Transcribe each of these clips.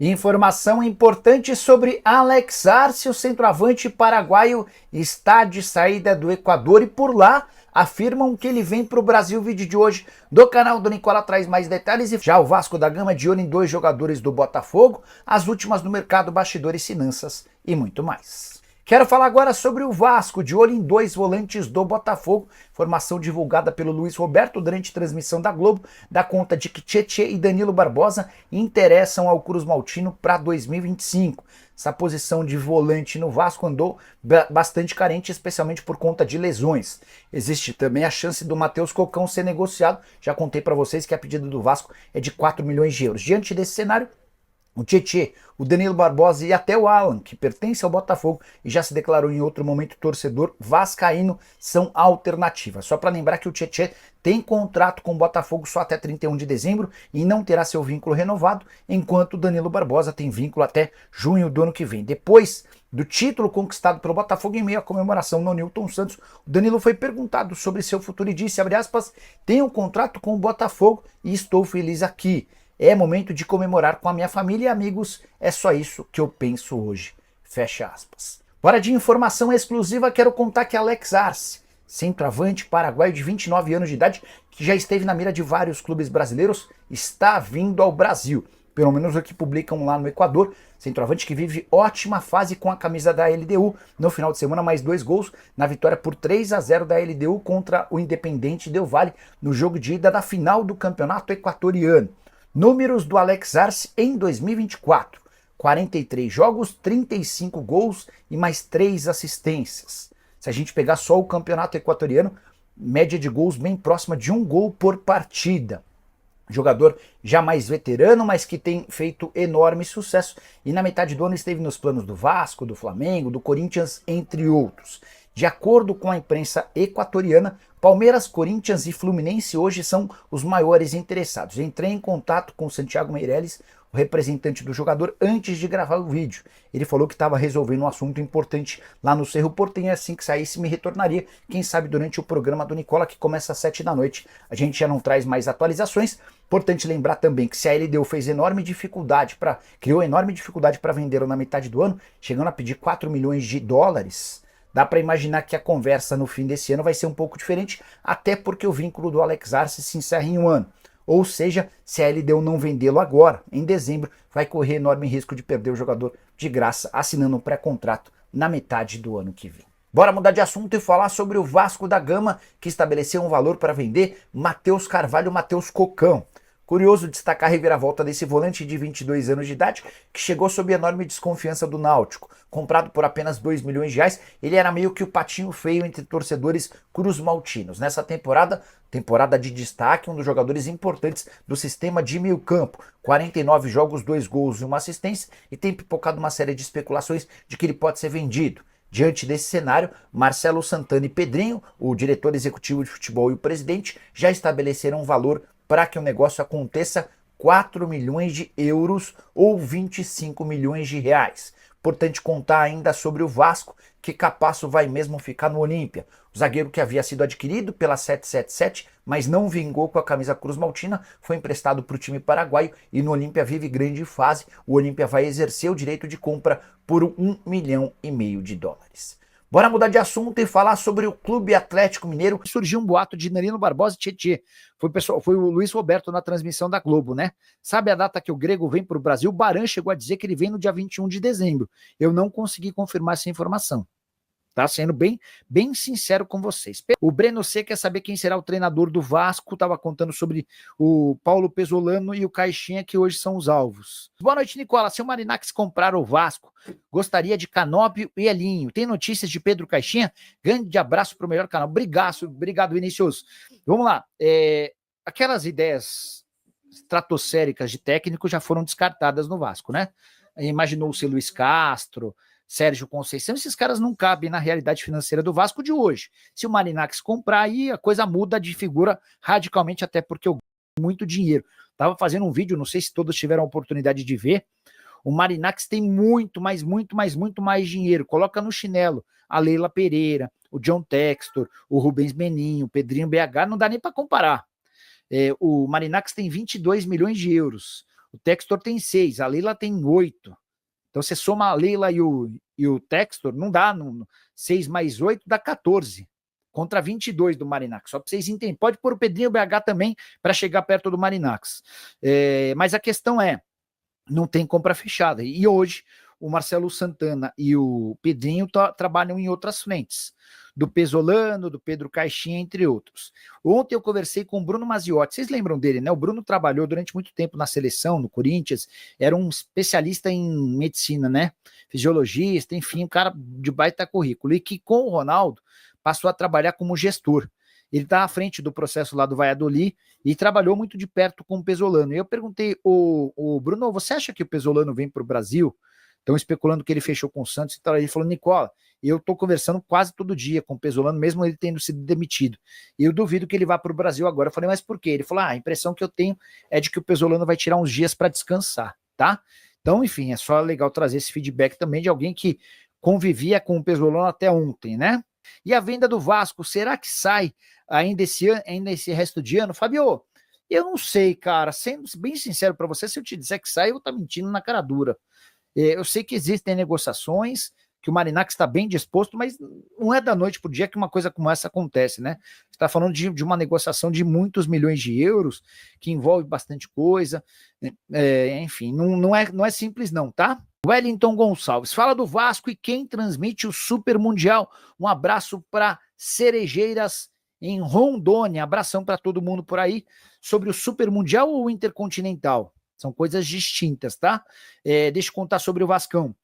Informação importante sobre Alex Arce, o centroavante paraguaio, está de saída do Equador e por lá afirmam que ele vem para o Brasil. O vídeo de hoje do canal do Nicola traz mais detalhes e já o Vasco da Gama de olho em dois jogadores do Botafogo, as últimas no mercado, bastidores, finanças e muito mais. Quero falar agora sobre o Vasco, de olho em dois volantes do Botafogo. Informação divulgada pelo Luiz Roberto durante transmissão da Globo, dá conta de que Tietê e Danilo Barbosa interessam ao Cruz Maltino para 2025. Essa posição de volante no Vasco andou bastante carente, especialmente por conta de lesões. Existe também a chance do Matheus Cocão ser negociado. Já contei para vocês que a pedida do Vasco é de 4 milhões de euros. Diante desse cenário, o Tietê, o Danilo Barbosa e até o Alan, que pertence ao Botafogo e já se declarou em outro momento torcedor vascaíno, são alternativas. Só para lembrar que o Tietê tem contrato com o Botafogo só até 31 de dezembro e não terá seu vínculo renovado, enquanto o Danilo Barbosa tem vínculo até junho do ano que vem. Depois do título conquistado pelo Botafogo em meio à comemoração no Newton Santos, o Danilo foi perguntado sobre seu futuro e disse, abre aspas, tenho um contrato com o Botafogo e estou feliz aqui. É momento de comemorar com a minha família e amigos, é só isso que eu penso hoje. Fecha aspas. Bora de informação exclusiva, quero contar que Alex Arce, centroavante paraguaio de 29 anos de idade, que já esteve na mira de vários clubes brasileiros, está vindo ao Brasil. Pelo menos o que publicam lá no Equador, centroavante que vive ótima fase com a camisa da LDU. No final de semana, mais 2 gols na vitória por 3-0 da LDU contra o Independente Del Valle no jogo de ida da final do campeonato equatoriano. Números do Alex Arce em 2024. 43 jogos, 35 gols e mais 3 assistências. Se a gente pegar só o campeonato equatoriano, média de gols bem próxima de 1 gol por partida. Jogador já mais veterano, mas que tem feito enorme sucesso e na metade do ano esteve nos planos do Vasco, do Flamengo, do Corinthians, entre outros. De acordo com a imprensa equatoriana, Palmeiras, Corinthians e Fluminense hoje são os maiores interessados. Entrei em contato com o Santiago Meirelles, o representante do jogador, antes de gravar o vídeo. Ele falou que estava resolvendo um assunto importante lá no Cerro Porteño, assim que saísse me retornaria, quem sabe durante o programa do Nicola, que começa às 7 da noite. A gente já não traz mais atualizações. Importante lembrar também que se a LDU criou enorme dificuldade para vender na metade do ano, chegando a pedir 4 milhões de dólares, dá para imaginar que a conversa no fim desse ano vai ser um pouco diferente, até porque o vínculo do Alex Arce se encerra em um ano. Ou seja, se a LDU não vendê-lo agora, em dezembro, vai correr enorme risco de perder o jogador de graça, assinando um pré-contrato na metade do ano que vem. Bora mudar de assunto e falar sobre o Vasco da Gama, que estabeleceu um valor para vender Matheus Carvalho, Matheus Cocão. Curioso destacar a reviravolta desse volante de 22 anos de idade, que chegou sob enorme desconfiança do Náutico. Comprado por apenas 2 milhões de reais, ele era meio que o patinho feio entre torcedores cruzmaltinos. Nessa temporada de destaque, um dos jogadores importantes do sistema de meio campo. 49 jogos, 2 gols e 1 assistência, e tem pipocado uma série de especulações de que ele pode ser vendido. Diante desse cenário, Marcelo Santana e Pedrinho, o diretor executivo de futebol e o presidente, já estabeleceram um valor para que o negócio aconteça, 4 milhões de euros ou 25 milhões de reais. Importante contar ainda sobre o Vasco, que Capasso vai mesmo ficar no Olímpia. O zagueiro que havia sido adquirido pela 777, mas não vingou com a camisa Cruz Maltina, foi emprestado para o time paraguaio e no Olímpia vive grande fase. O Olímpia vai exercer o direito de compra por 1,5 milhão de dólares. Bora mudar de assunto e falar sobre o Clube Atlético Mineiro. Surgiu um boato de Danilo Barbosa e Tietê. Foi o Luiz Roberto na transmissão da Globo, né? Sabe a data que o grego vem para o Brasil? O Baran chegou a dizer que ele vem no dia 21 de dezembro. Eu não consegui confirmar essa informação. Tá sendo bem sincero com vocês. O Breno C quer saber quem será o treinador do Vasco. Tava contando sobre o Paulo Pesolano e o Caixinha, que hoje são os alvos. Boa noite, Nicola. Se o Marinacks comprar o Vasco, gostaria de Canóbio e Elinho. Tem notícias de Pedro Caixinha? Grande abraço para o melhor canal. Obrigado, Vinicius. Vamos lá. Aquelas ideias estratosféricas de técnico já foram descartadas no Vasco, né? Imaginou-se Luiz Castro, Sérgio Conceição, esses caras não cabem na realidade financeira do Vasco de hoje. Se o Marinacks comprar, aí a coisa muda de figura radicalmente, até porque eu ganho muito dinheiro. Tava fazendo um vídeo, não sei se todos tiveram a oportunidade de ver. O Marinacks tem muito mais dinheiro. Coloca no chinelo a Leila Pereira, o John Textor, o Rubens Meninho, o Pedrinho BH, não dá nem para comparar. O Marinacks tem 22 milhões de euros. O Textor tem 6, a Leila tem 8. Então você soma a Leila e o Textor, não dá, 6 mais 8 dá 14. Contra 22 do Marinax, só para vocês entenderem. Pode pôr o Pedrinho BH também para chegar perto do Marinax. Mas a questão é, não tem compra fechada. E hoje o Marcelo Santana e o Pedrinho trabalham em outras frentes, do Pesolano, do Pedro Caixinha, entre outros. Ontem eu conversei com o Bruno Maziotti, vocês lembram dele, né? O Bruno trabalhou durante muito tempo na seleção, no Corinthians, era um especialista em medicina, né? Fisiologista, enfim, um cara de baita currículo, e que com o Ronaldo passou a trabalhar como gestor. Ele está à frente do processo lá do Valladolid e trabalhou muito de perto com o Pesolano. E eu perguntei, o Bruno, você acha que o Pesolano vem para o Brasil? Estão especulando que ele fechou com o Santos e tal. Ele falou, Nicola, eu estou conversando quase todo dia com o Pesolano, mesmo ele tendo sido demitido. E eu duvido que ele vá para o Brasil agora. Eu falei, mas por quê? Ele falou, a impressão que eu tenho é de que o Pesolano vai tirar uns dias para descansar, tá? Então, enfim, é só legal trazer esse feedback também de alguém que convivia com o Pesolano até ontem, né? E a venda do Vasco, será que sai ainda esse resto de ano? Fabio, eu não sei, cara, sendo bem sincero para você, se eu te disser que sai, eu vou estar mentindo na cara dura. Eu sei que existem negociações, que o Marinax está bem disposto, mas não é da noite para o dia que uma coisa como essa acontece, né? Você está falando de uma negociação de muitos milhões de euros, que envolve bastante coisa, enfim, não é simples não, tá? Wellington Gonçalves, fala do Vasco e quem transmite o Super Mundial. Um abraço para Cerejeiras em Rondônia. Abração para todo mundo por aí. Sobre o Super Mundial ou o Intercontinental? São coisas distintas, tá? Deixa eu contar sobre o Vascão.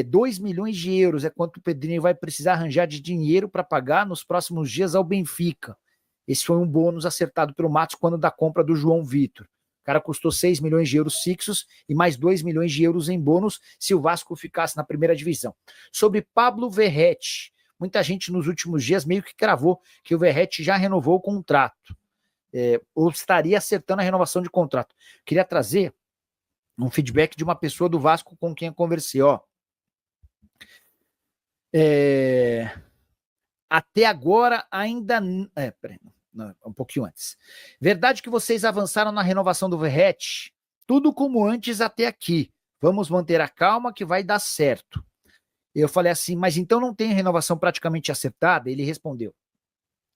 2 milhões de euros é quanto o Pedrinho vai precisar arranjar de dinheiro para pagar nos próximos dias ao Benfica. Esse foi um bônus acertado pelo Matos quando da compra do João Vitor. O cara custou 6 milhões de euros fixos e mais 2 milhões de euros em bônus se o Vasco ficasse na primeira divisão. Sobre Pablo Verratti, muita gente nos últimos dias meio que cravou que o Verratti já renovou o contrato. Ou estaria acertando a renovação de contrato. Queria trazer um feedback de uma pessoa do Vasco com quem eu conversei. Até agora ainda... Não, um pouquinho antes. Verdade que vocês avançaram na renovação do Verratti? Tudo como antes até aqui. Vamos manter a calma que vai dar certo. Eu falei assim, mas então não tem renovação praticamente acertada? Ele respondeu,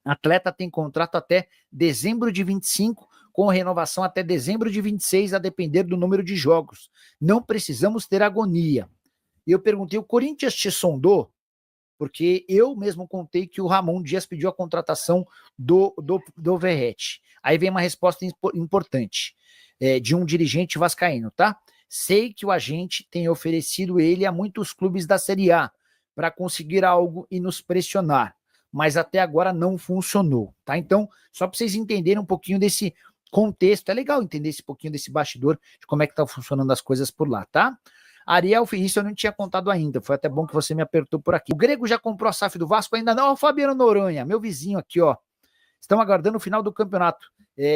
atleta tem contrato até dezembro de 25, com renovação até dezembro de 26, a depender do número de jogos. Não precisamos ter agonia. E eu perguntei, o Corinthians te sondou? Porque eu mesmo contei que o Ramon Dias pediu a contratação do Verratti. Aí vem uma resposta importante de um dirigente vascaíno, tá? Sei que o agente tem oferecido ele a muitos clubes da Série A para conseguir algo e nos pressionar, mas até agora não funcionou, tá? Então, só para vocês entenderem um pouquinho desse contexto, é legal entender esse pouquinho desse bastidor, de como é que tá funcionando as coisas por lá, tá? Ariel, isso eu não tinha contado ainda, foi até bom que você me apertou por aqui. O Grego já comprou a SAF do Vasco? Ainda não. O Fabiano Noronha, meu vizinho aqui, ó. Estão aguardando o final do campeonato.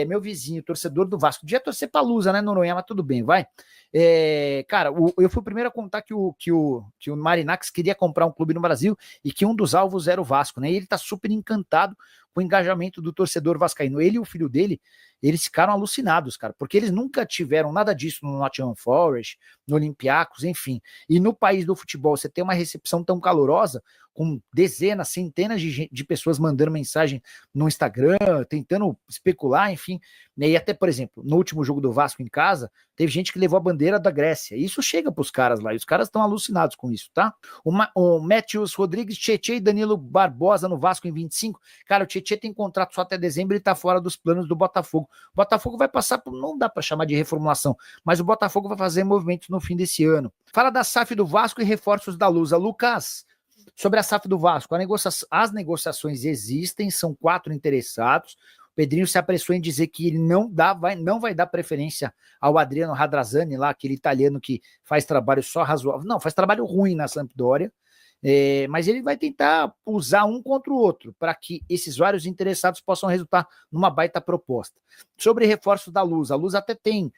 Meu vizinho, torcedor do Vasco. Podia torcer pra Lusa, né, Noronha? Mas tudo bem, vai. Cara, eu fui o primeiro a contar que o Marinax queria comprar um clube no Brasil e que um dos alvos era o Vasco, né? E ele tá super encantado com o engajamento do torcedor vascaíno. Ele e o filho dele, eles ficaram alucinados, cara, porque eles nunca tiveram nada disso no Nottingham Forest, no Olympiacos, enfim. E no país do futebol, você tem uma recepção tão calorosa, com dezenas, centenas de pessoas mandando mensagem no Instagram, tentando especular, enfim. E até, por exemplo, no último jogo do Vasco em casa, teve gente que levou a bandeira da Grécia. Isso chega pros caras lá, e os caras estão alucinados com isso, tá? O Matthews Rodrigues, Tietê e Danilo Barbosa no Vasco em 25. Cara, o Tietê tem contrato só até dezembro e tá fora dos planos do Botafogo. O Botafogo vai passar por, não dá para chamar de reformulação, mas o Botafogo vai fazer movimentos no fim desse ano. Fala da SAF do Vasco e reforços da Lusa. Lucas, sobre a SAF do Vasco, as negociações existem, são 4 interessados. O Pedrinho se apressou em dizer que ele não vai dar preferência ao Adriano Radrazani, lá, aquele italiano que faz trabalho só razoável. Não, faz trabalho ruim na Sampdoria, mas ele vai tentar usar um contra o outro, para que esses vários interessados possam resultar numa baita proposta. Sobre reforços da Luz, a Luz até tem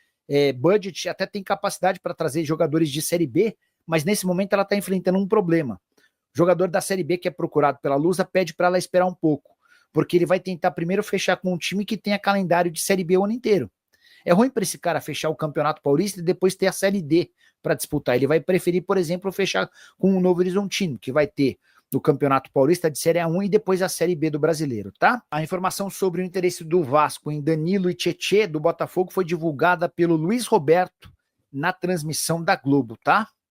budget, até tem capacidade para trazer jogadores de Série B, mas nesse momento ela está enfrentando um problema. O jogador da Série B que é procurado pela Lusa pede para ela esperar um pouco, porque ele vai tentar primeiro fechar com um time que tenha calendário de Série B o ano inteiro. É ruim para esse cara fechar o Campeonato Paulista e depois ter a Série D para disputar. Ele vai preferir, por exemplo, fechar com o Novo Horizontino, que vai ter no Campeonato Paulista de Série A1 e depois a Série B do Brasileiro, tá? A informação sobre o interesse do Vasco em Danilo e Tietê do Botafogo foi divulgada pelo Luiz Roberto na transmissão da Globo, tá?